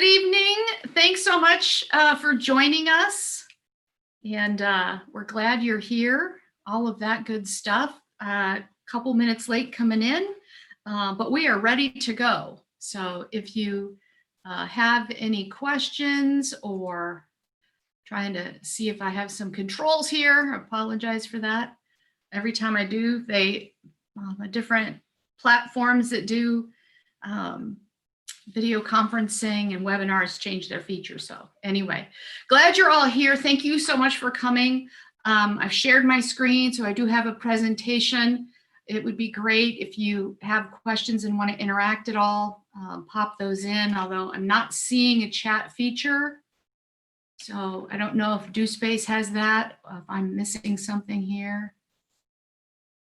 evening. Thanks so much for joining us. And we're glad you're here. All of that good stuff. Couple minutes late coming in, but we are ready to go. So if you have any questions or trying to see if I have some controls here, I apologize for that. Every time I do, different platforms that do video conferencing and webinars change their features. So anyway, glad you're all here. Thank you so much for coming. I've shared my screen, so I do have a presentation. It would be great if you have questions and want to interact at all, pop those in, although I'm not seeing a chat feature. So I don't know if DoSpace has that, if I'm missing something here.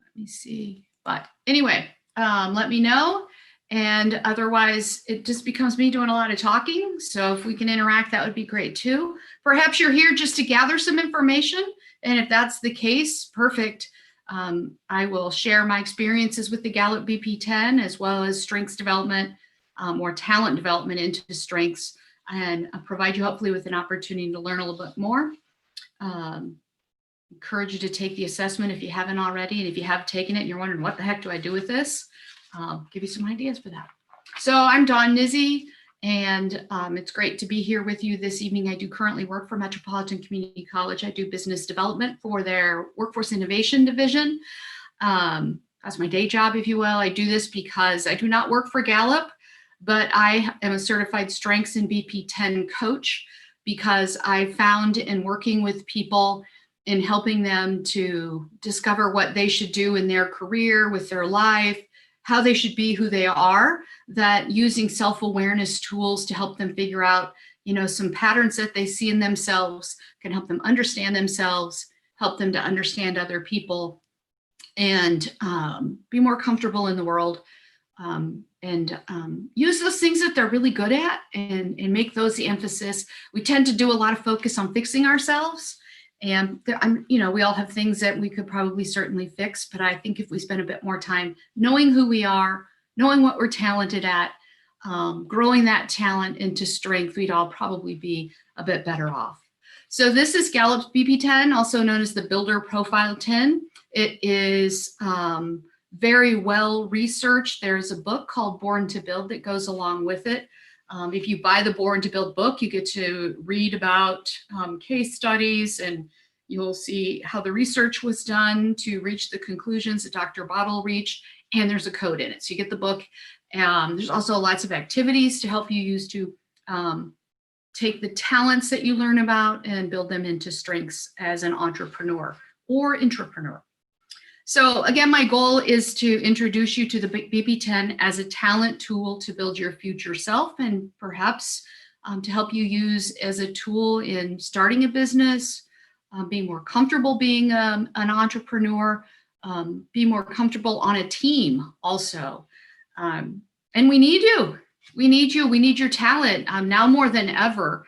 Let me see. But anyway, let me know. And otherwise, it just becomes me doing a lot of talking. So if we can interact, that would be great too. Perhaps you're here just to gather some information. And if that's the case, perfect. I will share my experiences with the Gallup BP10 as well as strengths development or talent development into strengths, and provide you hopefully with an opportunity to learn a little bit more. Encourage you to take the assessment if you haven't already. And if you have taken it and you're wondering, what the heck do I do with this? I'll give you some ideas for that. So I'm Dawn Nizzi, and it's great to be here with you this evening. I do currently work for Metropolitan Community College. I do business development for their workforce innovation division. That's my day job, if you will. I do this because I do not work for Gallup, but I am a certified strengths and BP10 coach, because I found in working with people in helping them to discover what they should do in their career, with their life, how they should be who they are, that using self-awareness tools to help them figure out, some patterns that they see in themselves can help them understand themselves, help them to understand other people, and be more comfortable in the world, and use those things that they're really good at and make those the emphasis. We tend to do a lot of focus on fixing ourselves. And we all have things that we could probably certainly fix, but I think if we spend a bit more time knowing who we are, knowing what we're talented at, growing that talent into strength, we'd all probably be a bit better off. So this is Gallup's BP10, also known as the Builder Profile 10. It is very well researched. There's a book called Born to Build that goes along with it. If you buy the Born to Build book, you get to read about case studies, and you'll see how the research was done to reach the conclusions that Dr. Bottle reached, and there's a code in it. So you get the book. There's also lots of activities to help you use to take the talents that you learn about and build them into strengths as an entrepreneur or intrapreneur. So again, my goal is to introduce you to the BP10 as a talent tool to build your future self, and perhaps to help you use as a tool in starting a business, being more comfortable being an entrepreneur, be more comfortable on a team also. And we need you. We need you. We need your talent now more than ever.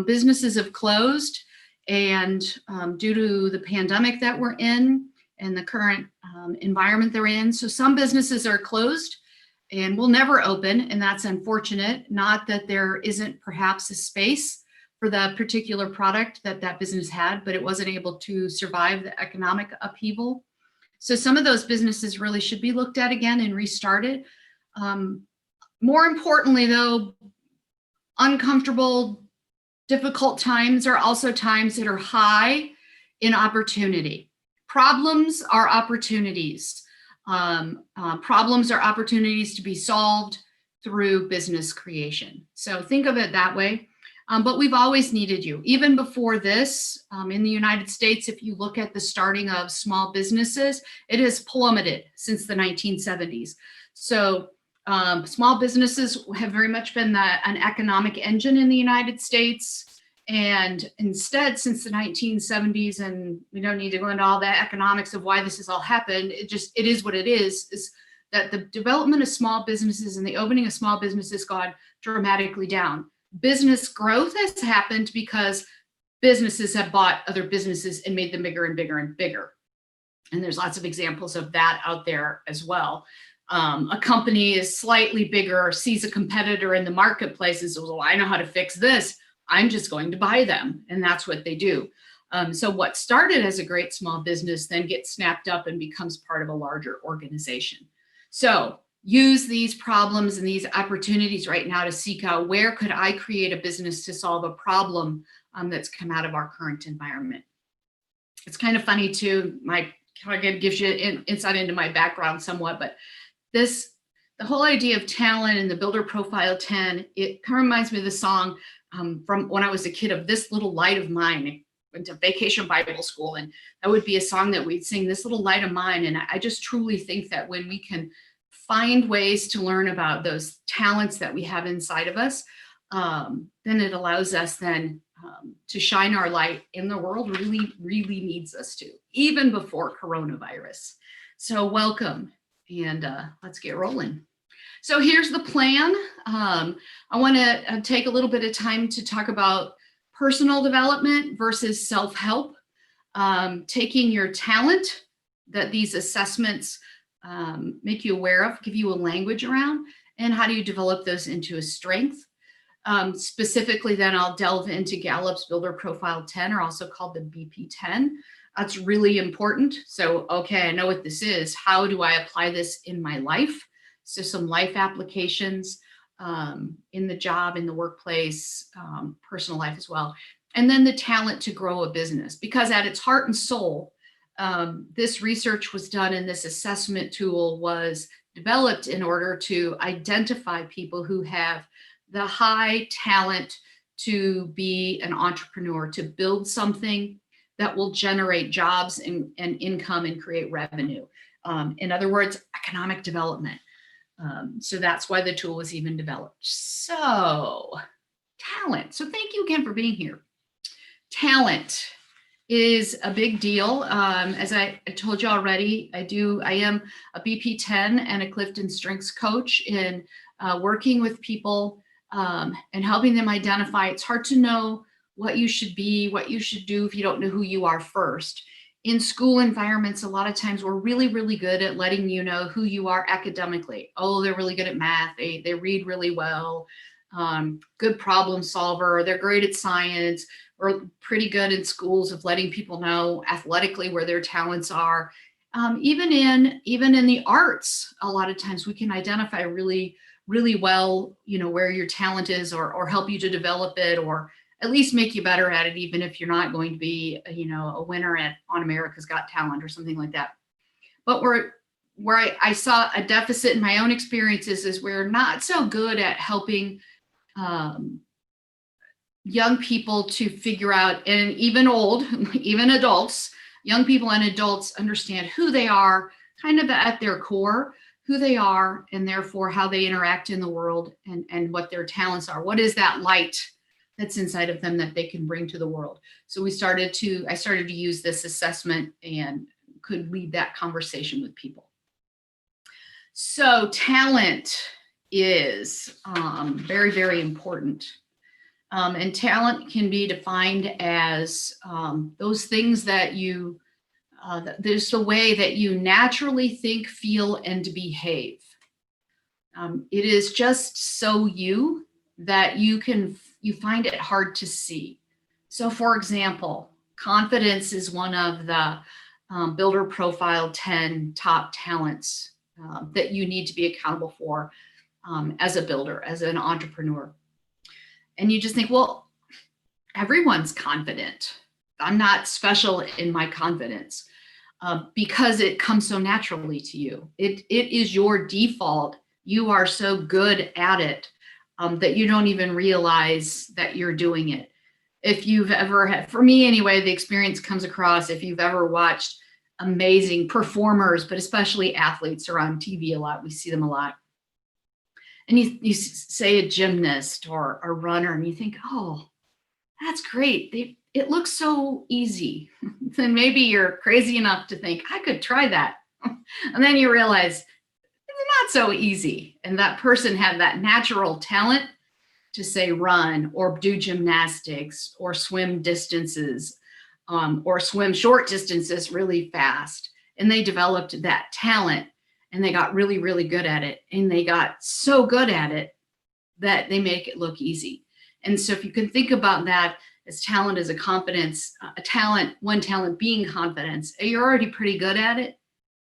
Businesses have closed, and due to the pandemic that we're in, and the current environment they're in. So some businesses are closed and will never open, and that's unfortunate. Not that there isn't perhaps a space for the particular product that that business had, but it wasn't able to survive the economic upheaval. So some of those businesses really should be looked at again and restarted. More importantly though, uncomfortable, difficult times are also times that are high in opportunity. Problems are opportunities. Problems are opportunities to be solved through business creation. So think of it that way. But we've always needed you. Even before this, in the United States, if you look at the starting of small businesses, it has plummeted since the 1970s. So small businesses have very much been an economic engine in the United States. And instead, since the 1970s, and we don't need to go into all the economics of why this has all happened, it is what it is that the development of small businesses and the opening of small businesses gone dramatically down. Business growth has happened because businesses have bought other businesses and made them bigger and bigger and bigger. And there's lots of examples of that out there as well. A company is slightly bigger or sees a competitor in the marketplace and says, well, I know how to fix this. I'm just going to buy them. And that's what they do. So what started as a great small business then gets snapped up and becomes part of a larger organization. So use these problems and these opportunities right now to seek out, where could I create a business to solve a problem that's come out of our current environment. It's kind of funny too, my kind of gives you insight into my background somewhat, but the whole idea of talent and the Builder Profile 10, it kind of reminds me of the song from when I was a kid, of This Little Light of Mine. I went to Vacation Bible School, and that would be a song that we'd sing, This Little Light of Mine. And I just truly think that when we can find ways to learn about those talents that we have inside of us, then it allows us then to shine our light in the world really, really needs us to, even before coronavirus. So welcome, and let's get rolling. So here's the plan. I want to take a little bit of time to talk about personal development versus self-help, taking your talent that these assessments make you aware of, give you a language around, and how do you develop those into a strength. Specifically, then I'll delve into Gallup's Builder Profile 10, or also called the BP10. That's really important. So, okay, I know what this is. How do I apply this in my life? So some life applications in the job, in the workplace, personal life as well. And then the talent to grow a business, because at its heart and soul, this research was done, and this assessment tool was developed in order to identify people who have the high talent to be an entrepreneur, to build something that will generate jobs and income and create revenue. In other words, economic development. So that's why the tool was even developed. So talent. So thank you again for being here. Talent is a big deal. As I told you already, I am a BP10 and a Clifton Strengths coach in working with people and helping them identify. It's hard to know what you should be, what you should do if you don't know who you are first. In school environments, a lot of times we're really, really good at letting you know who you are academically. Oh, they're really good at math. They read really well. Good problem solver. They're great at science. We're pretty good in schools of letting people know athletically where their talents are. Even in the arts, a lot of times we can identify really well, where your talent is, or help you to develop it, or at least make you better at it, even if you're not going to be, a winner on America's Got Talent or something like that. But where I saw a deficit in my own experiences is we're not so good at helping young people to figure out, and even adults, young people and adults understand who they are, kind of at their core, who they are, and therefore how they interact in the world, and what their talents are. What is that light that's inside of them that they can bring to the world? So I started to use this assessment and could lead that conversation with people. So talent is very, very important. And talent can be defined as those things that there's the way that you naturally think, feel, and behave. It is just so you that you find it hard to see. So for example, confidence is one of the Builder Profile 10 top talents that you need to be accountable for as a builder, as an entrepreneur. And you just think, well, everyone's confident. I'm not special in my confidence because it comes so naturally to you. It is your default. You are so good at it that you don't even realize that you're doing it. If you've ever had, for me anyway, the experience comes across, if you've ever watched amazing performers, but especially athletes are on TV a lot, we see them a lot. And you say a gymnast or a runner, and you think, oh, that's great. It looks so easy. Then maybe you're crazy enough to think, I could try that. And then you realize it's not so easy. And that person had that natural talent to say run or do gymnastics or swim distances or swim short distances really fast. And they developed that talent. and they got really, really good at it. And they got so good at it that they make it look easy. And so if you can think about that as talent as a confidence, one talent being confidence, you're already pretty good at it.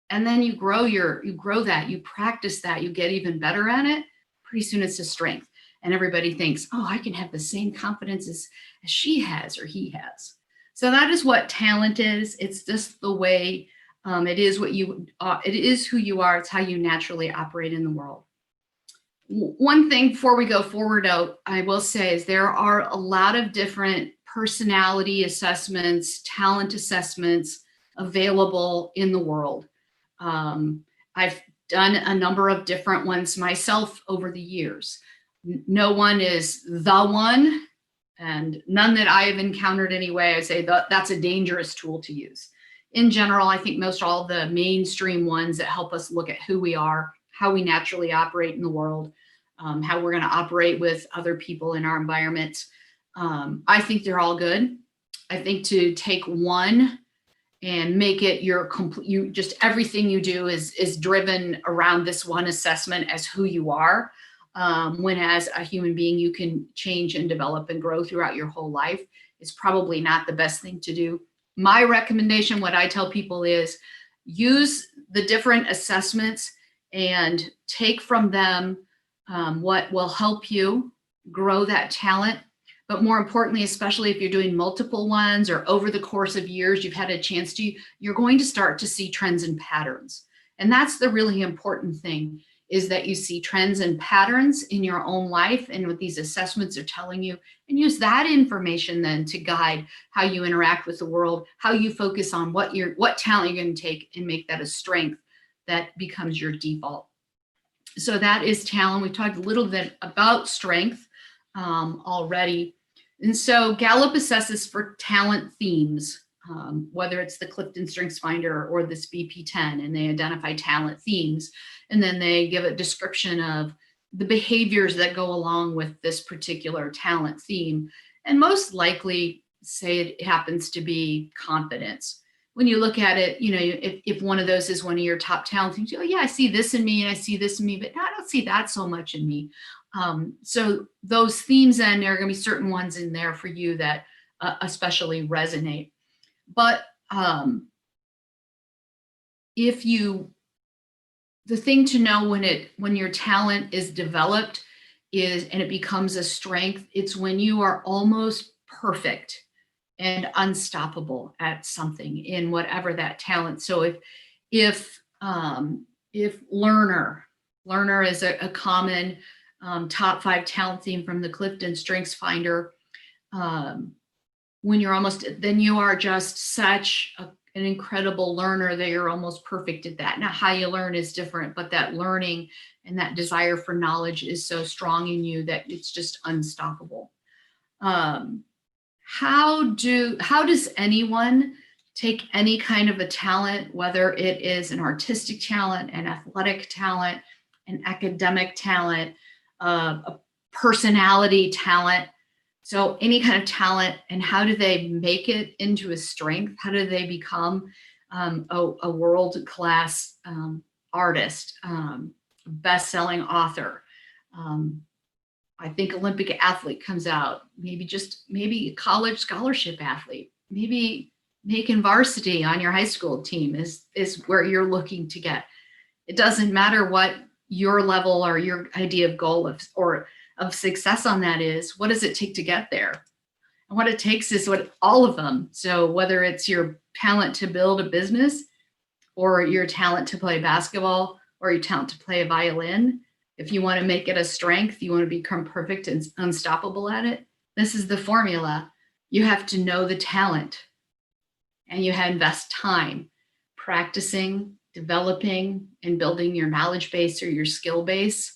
And then you grow that, you practice that, you get even better at it. Pretty soon it's a strength. And everybody thinks, oh, I can have the same confidence as she has or he has. So that is what talent is. It's just the way it is it is who you are. It's how you naturally operate in the world. One thing before we go forward out, I will say is there are a lot of different personality assessments, talent assessments available in the world. I've done a number of different ones myself over the years. No one is the one, and none that I have encountered anyway. I say that's a dangerous tool to use. In general, I think most all the mainstream ones that help us look at who we are, how we naturally operate in the world, how we're going to operate with other people in our environment. I think they're all good. I think to take one and make it your complete, just everything you do is driven around this one assessment as who you are. When as a human being, you can change and develop and grow throughout your whole life, is probably not the best thing to do. My recommendation, what I tell people is use the different assessments and take from them what will help you grow that talent. But more importantly, especially if you're doing multiple ones or over the course of years, you've had a chance to, you're going to start to see trends and patterns. And that's the really important thing, is that you see trends and patterns in your own life and what these assessments are telling you, and use that information then to guide how you interact with the world, how you focus on what talent you're going to take and make that a strength that becomes your default. So that is talent. We talked a little bit about strength already. And so Gallup assesses for talent themes, whether it's the Clifton Strengths Finder or this BP10, and they identify talent themes. And then they give a description of the behaviors that go along with this particular talent theme. And most likely say it happens to be confidence. When you look at it, if one of those is one of your top talent themes, you go, yeah, I see this in me and I see this in me, but I don't see that so much in me. So those themes, then there are going to be certain ones in there for you that especially resonate. But the thing to know when your talent is developed and it becomes a strength, it's when you are almost perfect and unstoppable at something in whatever that talent. So if learner is a common top 5 talent theme from the Clifton Strengths Finder, when you're then you are just such an incredible learner that you're almost perfect at that. Now, how you learn is different, but that learning and that desire for knowledge is so strong in you that it's just unstoppable. How does anyone take any kind of a talent, whether it is an artistic talent, an athletic talent, an academic talent, a personality talent, so any kind of talent, and how do they make it into a strength? How do they become a world-class artist, best-selling author? I think Olympic athlete comes out, maybe a college scholarship athlete, maybe making varsity on your high school team is where you're looking to get. It doesn't matter what your level or your idea of goal of success on that is. What does it take to get there? And what it takes is all of them. So whether it's your talent to build a business, or your talent to play basketball, or your talent to play a violin, if you want to make it a strength, you want to become perfect and unstoppable at it, this is the formula. You have to know the talent, and you have to invest time practicing, developing, and building your knowledge base or your skill base.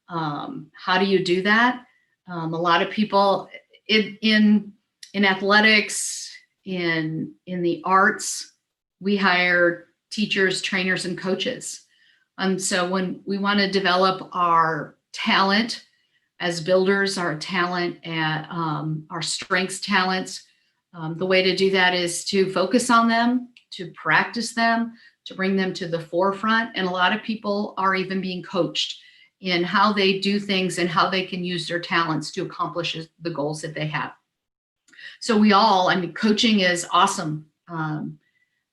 How do you do that? A lot of people in athletics, in the arts, we hire teachers, trainers, and coaches. So when we want to develop our talent as builders, our talent at our strengths talents, the way to do that is to focus on them, to practice them, to bring them to the forefront. And a lot of people are even being coached in how they do things and how they can use their talents to accomplish the goals that they have. So coaching is awesome.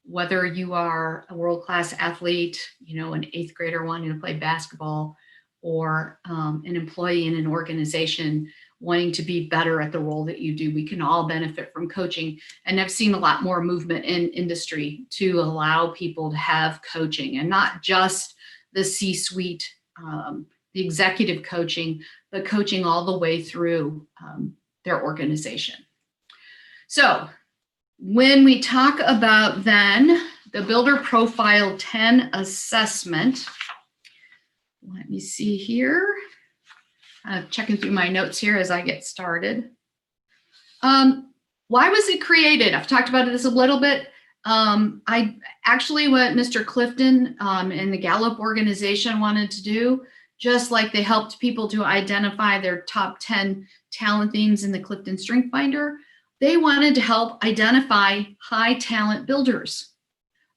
Whether you are a world-class athlete, an 8th grader wanting to play basketball, or an employee in an organization wanting to be better at the role that you do, we can all benefit from coaching. And I've seen a lot more movement in industry to allow people to have coaching, and not just the C-suite, the executive coaching, but coaching all the way through their organization. So when we talk about then the Builder Profile 10 assessment, let me see here. Checking through my notes here as I get started. Why was it created? I've talked about this a little bit. I actually, what Mr. Clifton and the Gallup organization wanted to do, just like they helped people to identify their top 10 talent themes in the Clifton Strength Finder, they wanted to help identify high talent builders.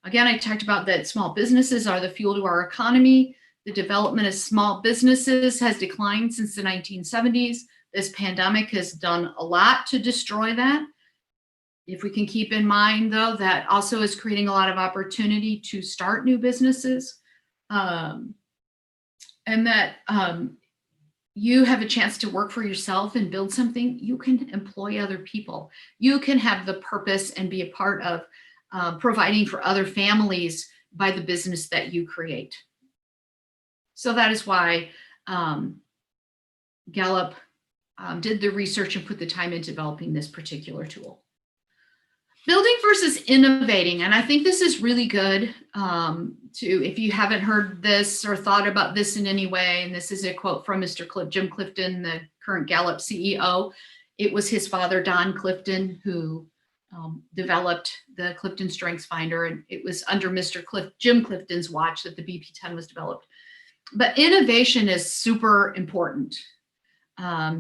Again, I talked about that small businesses are the fuel to our economy. The development of small businesses has declined since the 1970s. This pandemic has done a lot to destroy that. If we can keep in mind, though, that also is creating a lot of opportunity to start new businesses, and that you have a chance to work for yourself and build something, you can employ other people. You can have the purpose and be a part of providing for other families by the business that you create. So that is why Gallup did the research and put the time into developing this particular tool. Building versus innovating. And I think this is really good if you haven't heard this or thought about this in any way, and this is a quote from Mr. Jim Clifton, the current Gallup CEO. It was his father, Don Clifton, who developed the Clifton Strengths Finder, and it was under Jim Clifton's watch that the BP10 was developed. But innovation is super important.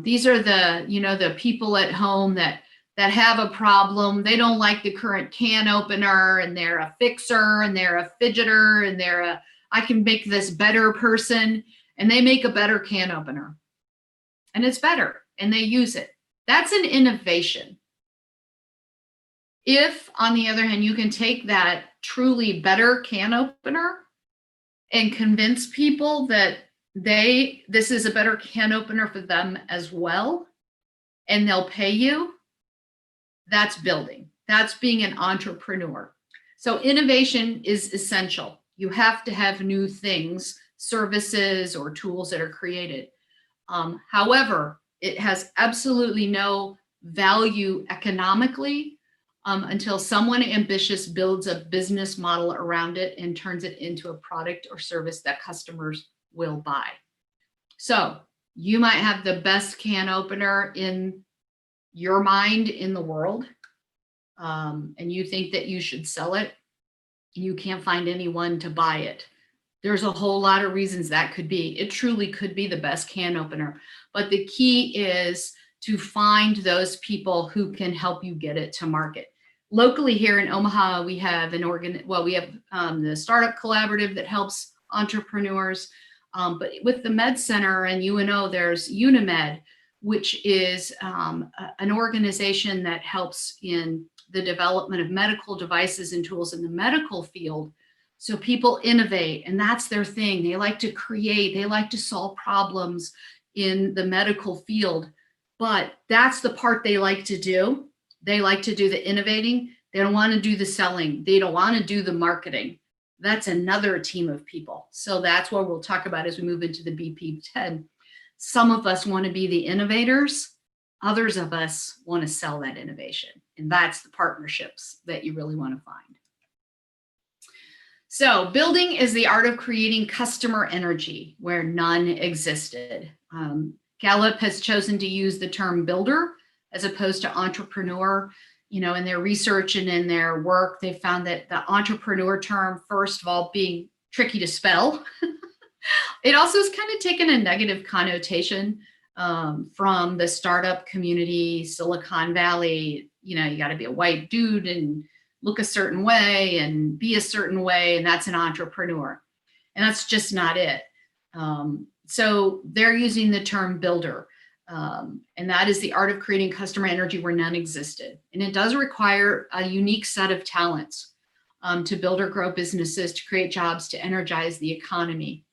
These are the people at home that have a problem. They don't like the current can opener, and they're a fixer, and they're a fidgeter, and I can make this better person, and they make a better can opener. And it's better, and they use it. That's an innovation. If, on the other hand, you can take that truly better can opener and convince people that this is a better can opener for them as well, and they'll pay you, that's building. That's being an entrepreneur. So innovation is essential. You have to have new things, services, or tools that are created. However, it has absolutely no value economically until someone ambitious builds a business model around it and turns it into a product or service that customers will buy. So you might have the best can opener in your mind in the world, and you think that you should sell it, and you can't find anyone to buy it. There's a whole lot of reasons that could be. It truly could be the best can opener, but the key is to find those people who can help you get it to market. Locally here in Omaha, we have the Startup Collaborative that helps entrepreneurs, but with the Med Center and UNO, there's Unimed, which is an organization that helps in the development of medical devices and tools in the medical field. So people innovate, and that's their thing. They like to create, they like to solve problems in the medical field, but that's the part they like to do. They like to do the innovating. They don't want to do the selling. They don't want to do the marketing. That's another team of people. So that's what we'll talk about as we move into the BP10. Some of us want to be the innovators. Others of us want to sell that innovation. And that's the partnerships that you really want to find. So building is the art of creating customer energy where none existed. Gallup has chosen to use the term builder as opposed to entrepreneur. In their research and in their work, they found that the entrepreneur term, first of all, being tricky to spell, it also has kind of taken a negative connotation from the startup community, Silicon Valley. You got to be a white dude and, look a certain way and be a certain way, and that's an entrepreneur. And that's just not it. So they're using the term builder. And that is the art of creating customer energy where none existed. And it does require a unique set of talents to build or grow businesses, to create jobs, to energize the economy.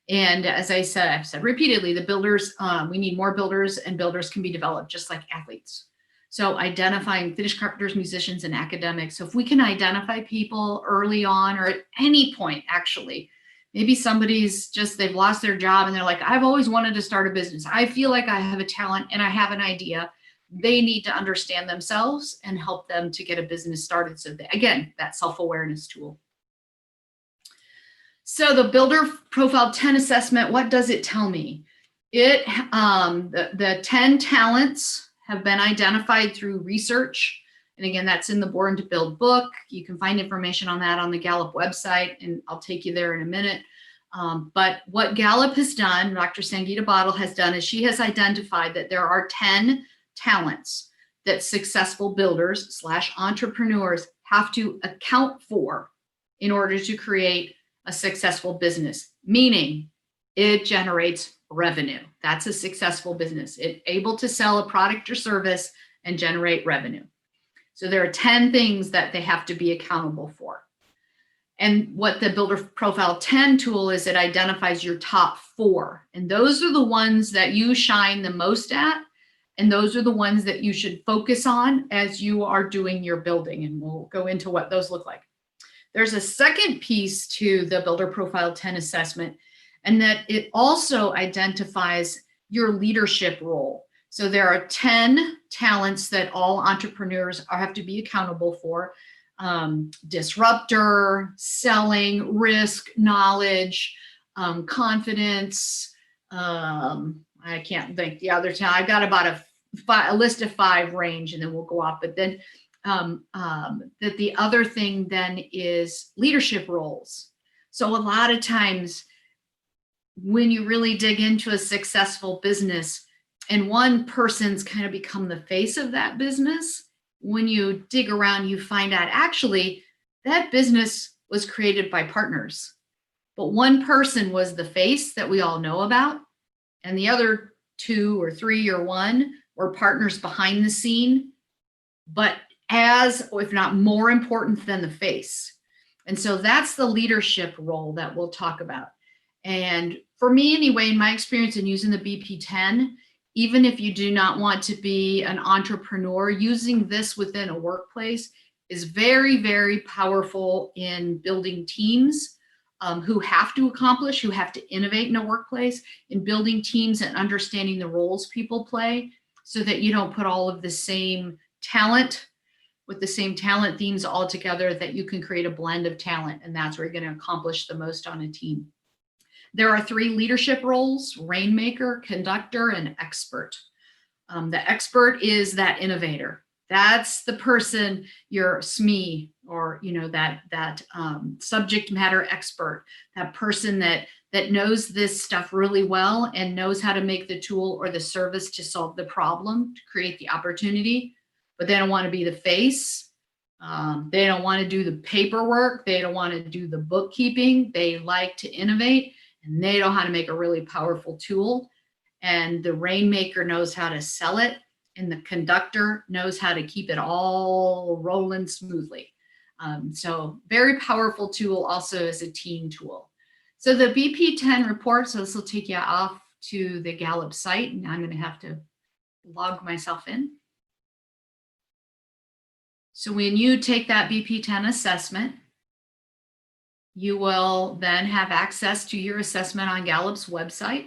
And as I've said repeatedly, the builders, we need more builders, and builders can be developed just like athletes. So identifying finished carpenters, musicians, and academics. So if we can identify people early on, or at any point, actually, maybe somebody's they've lost their job and they're like, I've always wanted to start a business. I feel like I have a talent and I have an idea. They need to understand themselves and help them to get a business started. So again, that self-awareness tool. So the Builder Profile 10 assessment, what does it tell me? The 10 talents have been identified through research. And again, that's in the Born to Build book. You can find information on that on the Gallup website, and I'll take you there in a minute. But what Gallup has done, Dr. Sangeeta Bottle has done, is she has identified that there are 10 talents that successful builders / entrepreneurs have to account for in order to create a successful business, meaning it generates revenue. That's a successful business. It's able to sell a product or service and generate revenue. So there are 10 things that they have to be accountable for. And what the Builder Profile 10 tool is, it identifies your top 4. And those are the ones that you shine the most at. And those are the ones that you should focus on as you are doing your building. And we'll go into what those look like. There's a second piece to the Builder Profile 10 assessment, and that it also identifies your leadership role. So there are 10 talents that all entrepreneurs have to be accountable for. Disruptor, selling, risk, knowledge, confidence. I can't think the other 10. I've got about a list of 5 range, and then we'll go off. But then that the other thing then is leadership roles. So a lot of times when you really dig into a successful business and one person's kind of become the face of that business, when you dig around, you find out actually that business was created by partners, but one person was the face that we all know about, and the other 2 or 3 or 1 were partners behind the scene, but as, if not more important than the face. And so that's the leadership role that we'll talk about. And for me anyway, in my experience in using the BP10, even if you do not want to be an entrepreneur, using this within a workplace is very, very powerful in building teams who have to innovate in a workplace, in building teams and understanding the roles people play, so that you don't put all of the same talent with the same talent themes all together, that you can create a blend of talent. And that's where you're going to accomplish the most on a team. There are 3 leadership roles: rainmaker, conductor, and expert. The expert is that innovator. That's the person, your SME, or that subject matter expert, that person that knows this stuff really well and knows how to make the tool or the service to solve the problem, to create the opportunity. But they don't want to be the face. They don't want to do the paperwork. They don't want to do the bookkeeping. They like to innovate, and they know how to make a really powerful tool. And the rainmaker knows how to sell it, and the conductor knows how to keep it all rolling smoothly. So very powerful tool also as a team tool. So the BP10 report, so this will take you off to the Gallup site, and I'm going to have to log myself in. So when you take that BP10 assessment, you will then have access to your assessment on Gallup's website.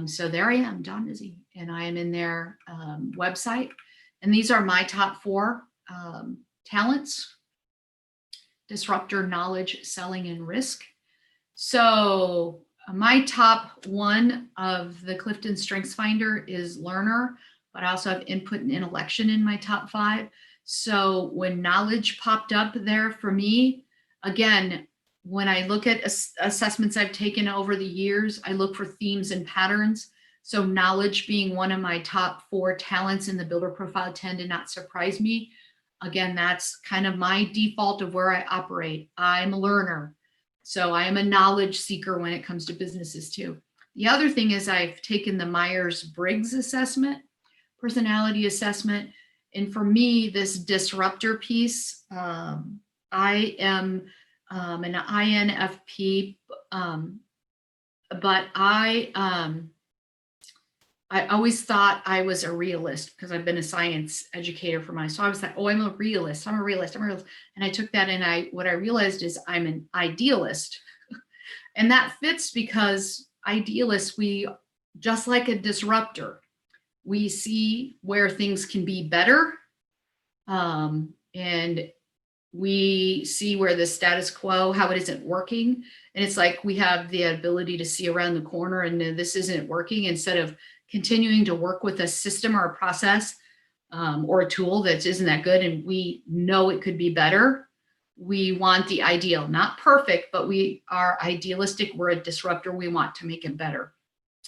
So there I am, Dawn Nizzi, and I am in their website. And these are my top 4 talents: disruptor, knowledge, selling, and risk. So my top 1 of the Clifton Strengths Finder is learner, but I also have input and intellection in my top 5. So when knowledge popped up there for me, again, when I look at assessments I've taken over the years, I look for themes and patterns. So knowledge being one of my top 4 talents in the Builder Profile 10 did not surprise me. Again, that's kind of my default of where I operate. I'm a learner. So I am a knowledge seeker when it comes to businesses too. The other thing is I've taken the Myers-Briggs assessment, personality assessment. And for me, this disruptor piece, I am an INFP, but I always thought I was a realist because I've been a science educator for so I was like, oh, I'm a realist. I'm a realist. I'm a realist. And I took that and what I realized is I'm an idealist. And that fits because idealists, we, just like a disruptor, we see where things can be better. And we see where the status quo, how it isn't working. And it's like we have the ability to see around the corner and this isn't working, instead of continuing to work with a system or a process or a tool that isn't that good and we know it could be better. We want the ideal, not perfect, but we are idealistic. We're a disruptor. We want to make it better.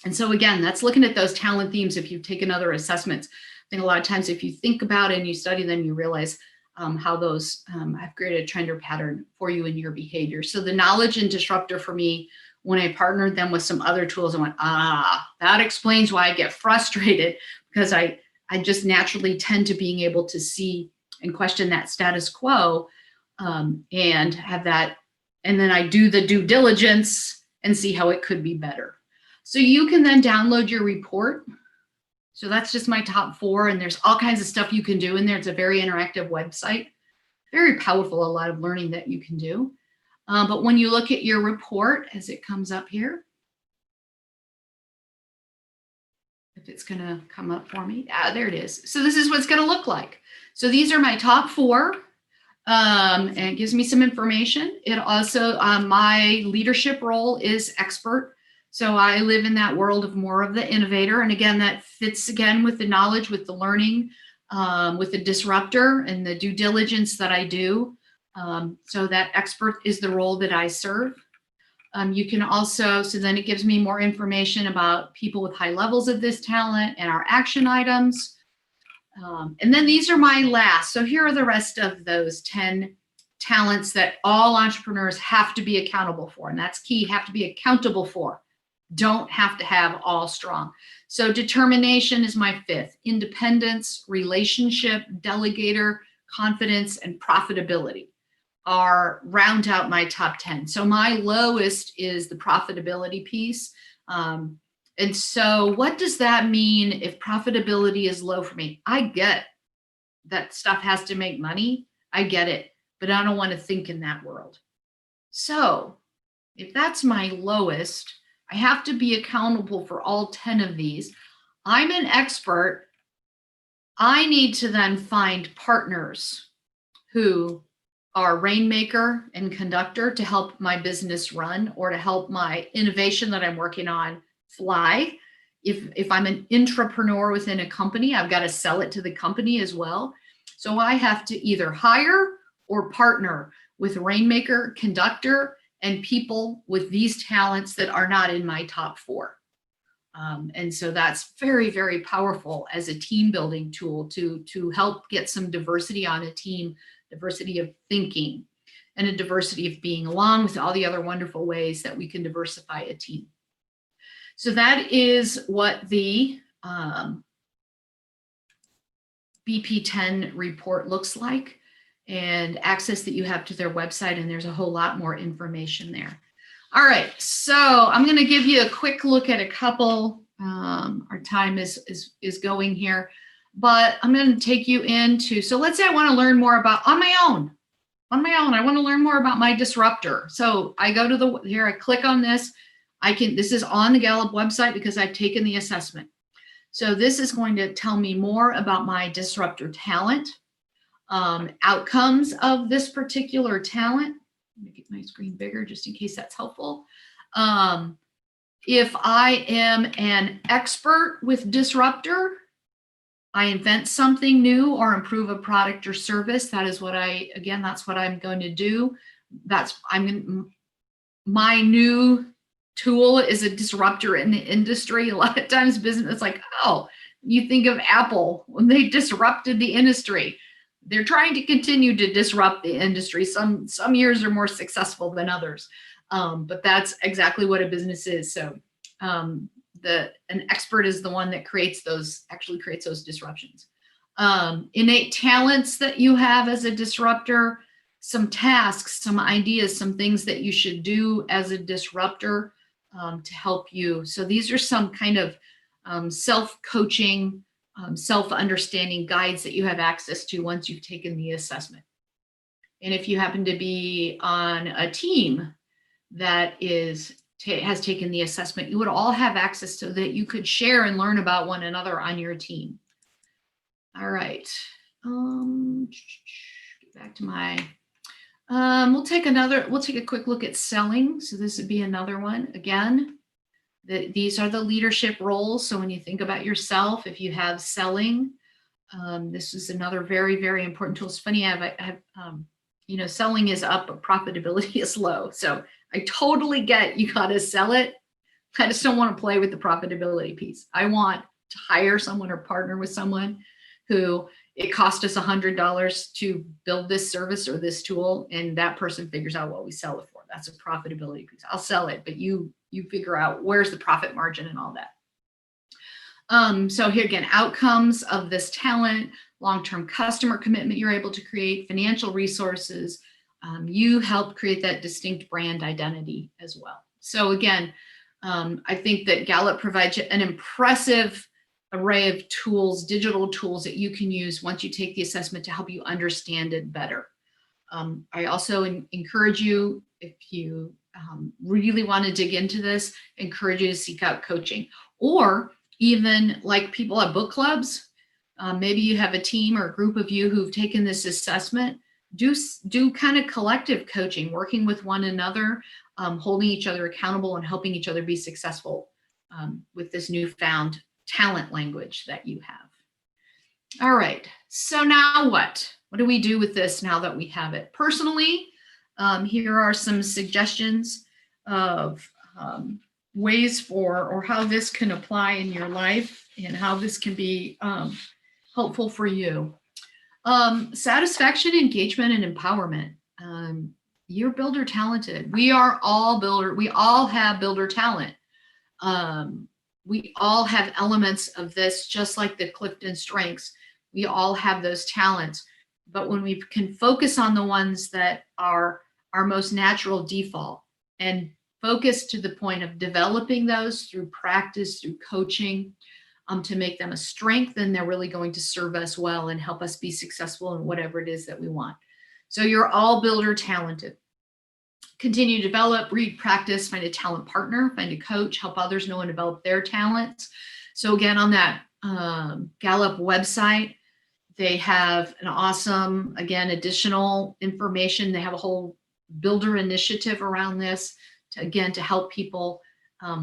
And so again, that's looking at those talent themes. If you've taken other assessments, I think a lot of times if you think about it and you study them, you realize how those have created a trend or pattern for you in your behavior. So the knowledge and disruptor for me, when I partnered them with some other tools, I went, that explains why I get frustrated, because I just naturally tend to being able to see and question that status quo and have that. And then I do the due diligence and see how it could be better. So you can then download your report. So that's just my top 4. And there's all kinds of stuff you can do in there. It's a very interactive website, very powerful, a lot of learning that you can do. But when you look at your report, as it comes up here, if it's going to come up for me, there it is. So this is what it's going to look like. So these are my top 4. And it gives me some information. It also, my leadership role is expert. So I live in that world of more of the innovator. And again, that fits again with the knowledge, with the learning, with the disruptor and the due diligence that I do. So that expert is the role that I serve. You can also, so then it gives me more information about people with high levels of this talent and our action items. And then these are my last. So here are the rest of those 10 talents that all entrepreneurs have to be accountable for. And that's key, have to be accountable for. Don't have to have all strong. So determination is my 5th. Independence, relationship, delegator, confidence, and profitability are round out my top 10. So my lowest is the profitability piece. And so what does that mean if profitability is low for me? I get that stuff has to make money. I get it, but I don't want to think in that world. So if that's my lowest, I have to be accountable for all 10 of these. I'm an expert. I need to then find partners who are rainmaker and conductor to help my business run or to help my innovation that I'm working on fly. If I'm an intrapreneur within a company, I've got to sell it to the company as well. So I have to either hire or partner with rainmaker, conductor, and people with these talents that are not in my top 4. And so that's very, very powerful as a team building tool to help get some diversity on a team, diversity of thinking, and a diversity of being, along with all the other wonderful ways that we can diversify a team. So that is what the BP10 report looks like, and access that you have to their website, and there's a whole lot more information there. All right, so I'm going to give you a quick look at a couple. Our time is going here, but I'm going to take you into, so let's say I want to learn more about, on my own, I want to learn more about my disruptor. So I go to here, I click on this. This is on the Gallup website because I've taken the assessment. So this is going to tell me more about my disruptor talent, outcomes of this particular talent. Let me get my screen bigger just in case that's helpful. If I am an expert with disruptor, I invent something new or improve a product or service. That is what that's what I'm going to do. My new tool is a disruptor in the industry. A lot of times business is like, oh, you think of Apple when they disrupted the industry. they're trying to continue to disrupt the industry. Some years are more successful than others, but that's exactly what a business is. So an expert is the one that actually creates those disruptions. Innate talents that you have as a disruptor, some tasks, some ideas, some things that you should do as a disruptor to help you. So these are some kind of self-coaching, self-understanding guides that you have access to once you've taken the assessment. And if you happen to be on a team that has taken the assessment, you would all have access so that you could share and learn about one another on your team. All right. Get back to my, we'll take a quick look at selling. So this would be another one. Again, these are the leadership roles. So when you think about yourself, if you have selling, this is another very, very important tool. It's funny, I have selling is up, but profitability is low. So I totally get you got to sell it. I just don't want to play with the profitability piece. I want to hire someone or partner with someone who it cost us $100 to build this service or this tool, and that person figures out what we sell it for. That's a profitability piece. I'll sell it, but you figure out where's the profit margin and all that. So here again, outcomes of this talent, long-term customer commitment you're able to create, financial resources. You help create that distinct brand identity as well. So again, I think that Gallup provides you an impressive array of tools, digital tools that you can use once you take the assessment to help you understand it better. I also encourage you, if you really want to dig into this, encourage you to seek out coaching, or even like people at book clubs. Maybe you have a team or a group of you who've taken this assessment. Do kind of collective coaching, working with one another, holding each other accountable and helping each other be successful with this newfound talent language that you have. All right, so now what? What do we do with this now that we have it? Personally, here are some suggestions of ways or how this can apply in your life and how this can be helpful for you. Satisfaction, engagement, and empowerment. You're builder talented. We are all builder. We all have builder talent. We all have elements of this, just like the Clifton strengths. We all have those talents. But when we can focus on the ones that are our most natural default and focus to the point of developing those through practice, through coaching, to make them a strength, then they're really going to serve us well and help us be successful in whatever it is that we want. So you're all builder talented. Continue to develop, read, practice, find a talent partner, find a coach, help others know and develop their talents. So again, on that Gallup website, they have an awesome, again, additional information. They have a whole builder initiative around this to help people,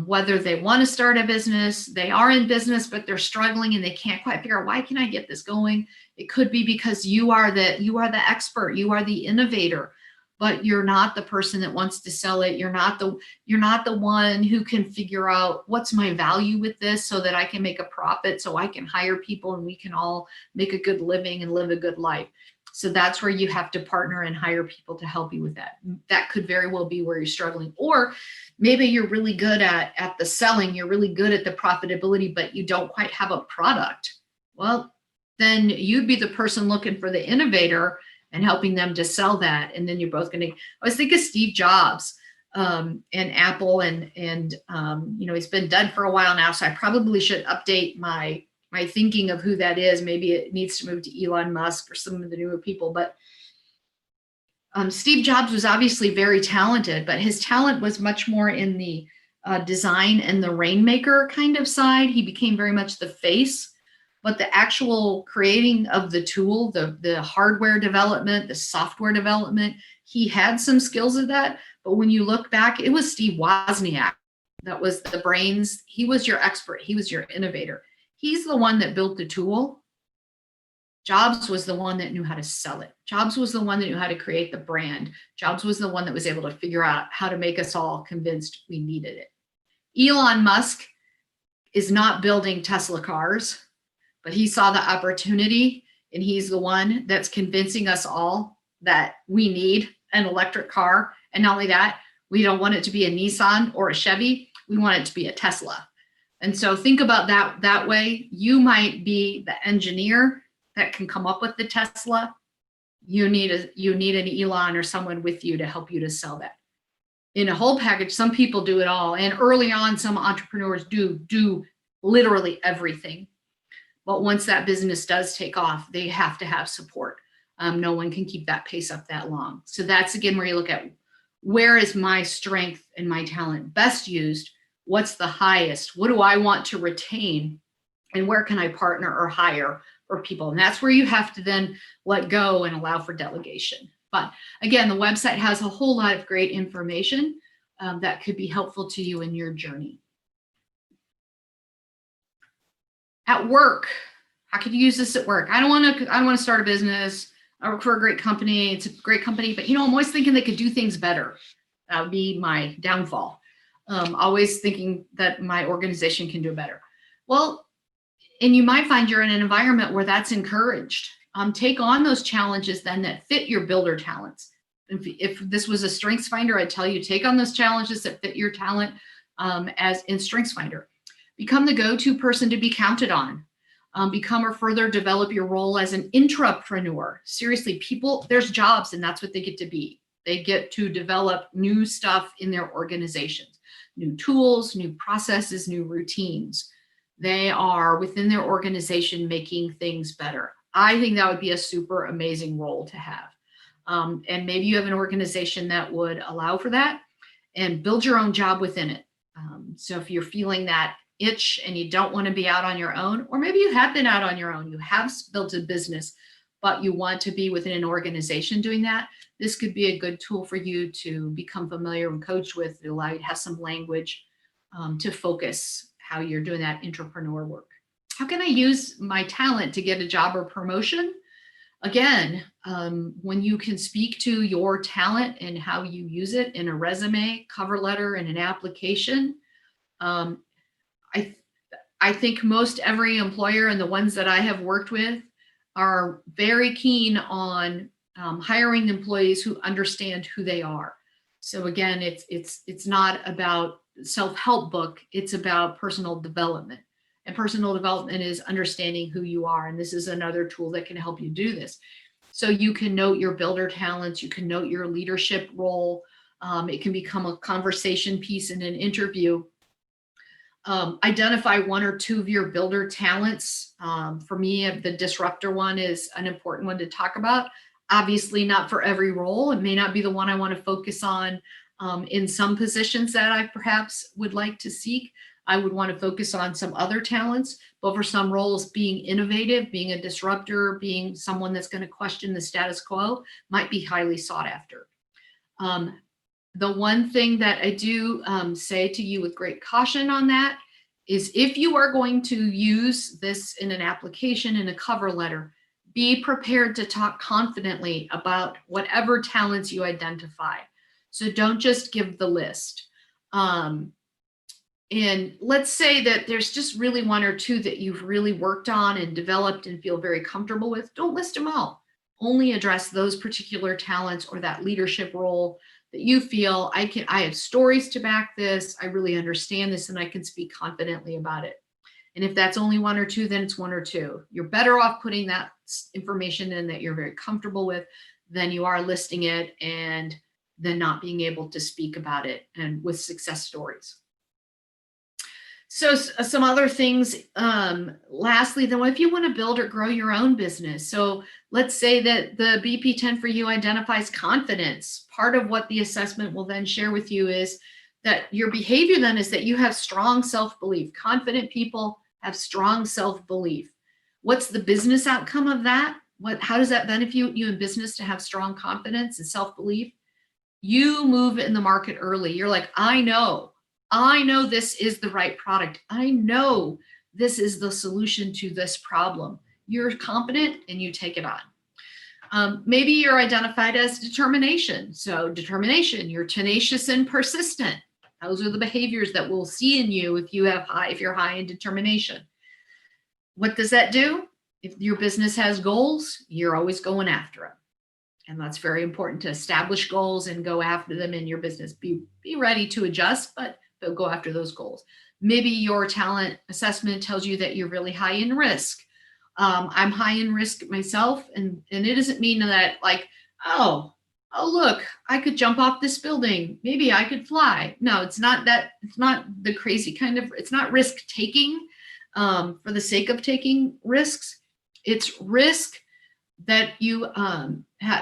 whether they want to start a business, they are in business, but they're struggling and they can't quite figure out, why can I get this going? It could be because you are the expert, you are the innovator, but you're not the person that wants to sell it. You're not the one who can figure out what's my value with this so that I can make a profit, so I can hire people and we can all make a good living and live a good life. So that's where you have to partner and hire people to help you with that. That could very well be where you're struggling. Or maybe you're really good at the selling, you're really good at the profitability, but you don't quite have a product. Well, then you'd be the person looking for the innovator and helping them to sell that. And then you're both going to, I was thinking Steve Jobs and Apple and he's been dead for a while now. So I probably should update my thinking of who that is. Maybe it needs to move to Elon Musk or some of the newer people, but Steve Jobs was obviously very talented, but his talent was much more in the design and the rainmaker kind of side. He became very much the face, but the actual creating of the tool, the hardware development, the software development, he had some skills of that. But when you look back, it was Steve Wozniak that was the brains. He was your expert. He was your innovator. He's the one that built the tool. Jobs was the one that knew how to sell it. Jobs was the one that knew how to create the brand. Jobs was the one that was able to figure out how to make us all convinced we needed it. Elon Musk is not building Tesla cars, but he saw the opportunity and he's the one that's convincing us all that we need an electric car. And not only that, we don't want it to be a Nissan or a Chevy. We want it to be a Tesla. And so think about that way. You might be the engineer that can come up with the Tesla. You need an Elon or someone with you to help you to sell that. In a whole package, some people do it all. And early on, some entrepreneurs do literally everything. But once that business does take off, they have to have support. No one can keep that pace up that long. So that's, again, where you look at where is my strength and my talent best used? What's the highest? What do I want to retain? And where can I partner or hire for people? And that's where you have to then let go and allow for delegation. But again, the website has a whole lot of great information that could be helpful to you in your journey. At work, how could you use this at work? I don't want to start a business. I work for a great company. It's a great company, but I'm always thinking they could do things better. That would be my downfall. Always thinking that my organization can do better. Well, and you might find you're in an environment where that's encouraged. Take on those challenges then that fit your builder talents. If this was a strengths finder, I'd tell you take on those challenges that fit your talent as in strengths finder. Become the go-to person to be counted on. Become or further develop your role as an intrapreneur. Seriously, people, there's jobs and that's what they get to be. They get to develop new stuff in their organizations, new tools, new processes, new routines. They are within their organization making things better. I think that would be a super amazing role to have. And maybe you have an organization that would allow for that and build your own job within it. So if you're feeling that itch and you don't want to be out on your own, or maybe you have been out on your own, you have built a business, but you want to be within an organization doing that, this could be a good tool for you to become familiar and coach with, to allow you to have some language to focus how you're doing that entrepreneur work. How can I use my talent to get a job or promotion? Again, when you can speak to your talent and how you use it in a resume, cover letter, and an application, I think most every employer and the ones that I have worked with are very keen on hiring employees who understand who they are. So again, it's not about self-help book, it's about personal development. And personal development is understanding who you are. And this is another tool that can help you do this. So you can note your builder talents, you can note your leadership role. It can become a conversation piece in an interview. Identify one or two of your builder talents. For me, the disruptor one is an important one to talk about. Obviously not for every role. It may not be the one I want to focus on in some positions that I perhaps would like to seek. I would want to focus on some other talents, but for some roles, being innovative, being a disruptor, being someone that's going to question the status quo might be highly sought after. The one thing that I do say to you with great caution on that is if you are going to use this in an application, in a cover letter, be prepared to talk confidently about whatever talents you identify. So don't just give the list. And let's say that there's just really one or two that you've really worked on and developed and feel very comfortable with. Don't list them all. Only address those particular talents or that leadership role that you feel I have stories to back this. I really understand this and I can speak confidently about it. And if that's only one or two, then it's one or two. You're better off putting that information in that you're very comfortable with than you are listing it and then not being able to speak about it and with success stories. So some other things, lastly, though, if you want to build or grow your own business. So let's say that the BP10 for you identifies confidence. Part of what the assessment will then share with you is that your behavior then is that you have strong self-belief. Confident people have strong self-belief. What's the business outcome of that? How does that benefit you in business to have strong confidence and self-belief? You move in the market early. You're like, I know this is the right product. I know this is the solution to this problem. You're confident and you take it on. Maybe you're identified as determination. So determination, you're tenacious and persistent. Those are the behaviors that we'll see in you if you're high in determination. What does that do? If your business has goals, you're always going after them. And that's very important, to establish goals and go after them in your business. Be ready to adjust, but go after those goals. Maybe your talent assessment tells you that you're really high in risk. I'm high in risk myself, and it doesn't mean that like, oh look, I could jump off this building, maybe I could fly. No, it's not that. It's not the crazy kind of, it's not risk taking for the sake of taking risks. It's risk that you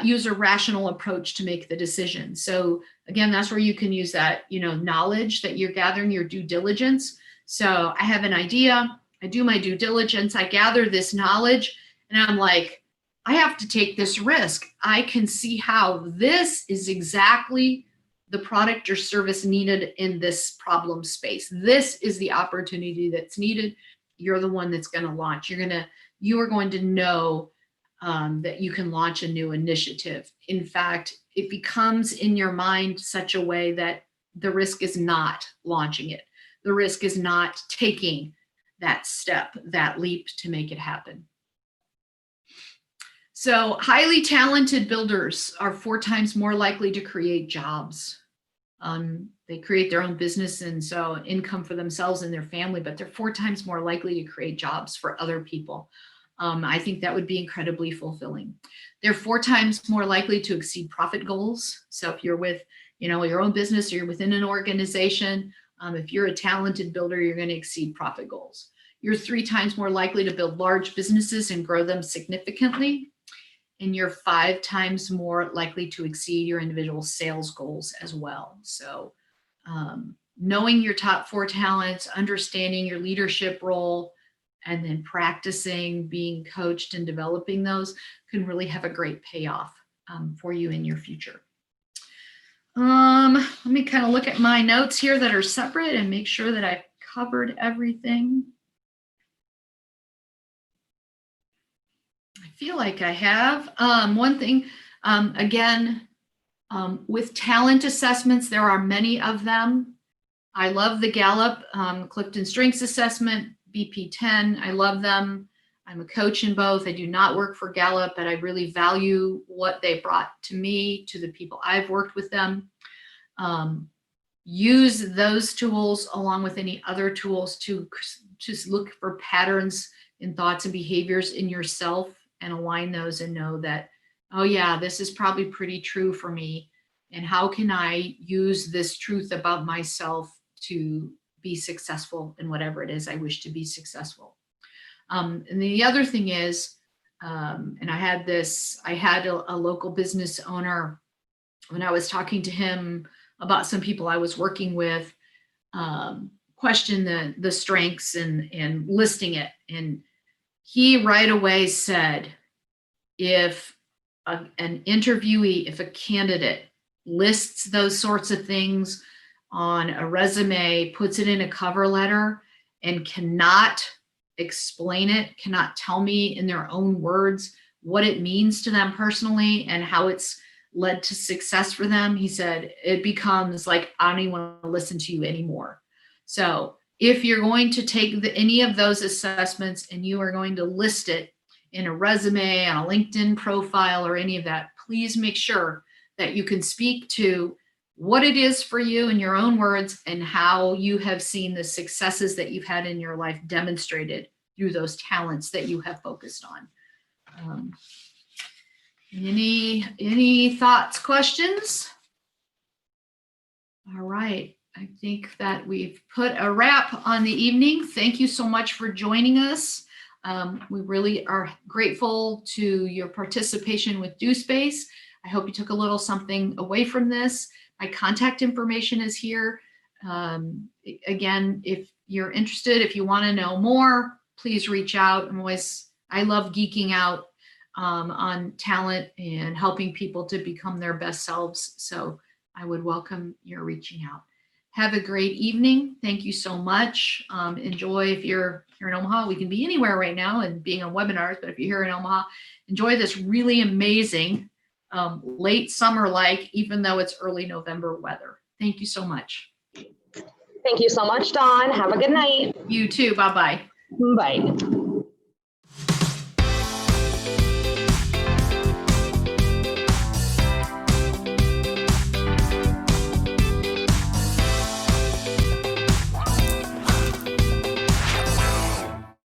use a rational approach to make the decision. So again, that's where you can use that, knowledge that you're gathering, your due diligence. So I have an idea, I do my due diligence, I gather this knowledge, and I'm like, I have to take this risk. I can see how this is exactly the product or service needed in this problem space. This is the opportunity that's needed. You're the one that's going to launch. You are going to know that you can launch a new initiative. In fact, it becomes in your mind such a way that the risk is not launching it. The risk is not taking that step, that leap to make it happen. So highly talented builders are 4 times more likely to create jobs. They create their own business and so income for themselves and their family, but they're 4 times more likely to create jobs for other people. I think that would be incredibly fulfilling. They're 4 times more likely to exceed profit goals. So if you're with, your own business, or you're within an organization, if you're a talented builder, you're going to exceed profit goals. You're 3 times more likely to build large businesses and grow them significantly. And you're 5 times more likely to exceed your individual sales goals as well. So knowing your top 4 talents, understanding your leadership role, and then practicing being coached and developing those can really have a great payoff for you in your future. Let me kind of look at my notes here that are separate and make sure that I've covered everything. I feel like I have. One thing, again, with talent assessments, there are many of them. I love the Gallup Clifton Strengths Assessment, BP10. I love them. I'm a coach in both. I do not work for Gallup, but I really value what they brought to me, to the people I've worked with them. Use those tools along with any other tools to just look for patterns in thoughts and behaviors in yourself and align those and know that, oh yeah, this is probably pretty true for me. And how can I use this truth about myself to be successful in whatever it is I wish to be successful. And the other thing is, and I had a local business owner, when I was talking to him about some people I was working with, question the strengths and listing it. And he right away said, if an interviewee, if a candidate lists those sorts of things on a resume, puts it in a cover letter, and cannot explain it, cannot tell me in their own words what it means to them personally and how it's led to success for them, he said, it becomes like, I don't even want to listen to you anymore. So if you're going to take any of those assessments and you are going to list it in a resume, on a LinkedIn profile, or any of that, please make sure that you can speak to what it is for you in your own words and how you have seen the successes that you've had in your life demonstrated through those talents that you have focused on. Any thoughts, questions? All right. I think that we've put a wrap on the evening. Thank you so much for joining us. We really are grateful to your participation with DoSpace. I hope you took a little something away from this. My contact information is here. Again, if you're interested, if you want to know more, please reach out. I love geeking out on talent and helping people to become their best selves. So I would welcome your reaching out. Have a great evening. Thank you so much. Enjoy. If you're here in Omaha, we can be anywhere right now and being on webinars, but if you're here in Omaha, enjoy this really amazing late summer-like, even though it's early November weather. Thank you so much. Thank you so much, Dawn. Have a good night. You too. Bye-bye. Bye.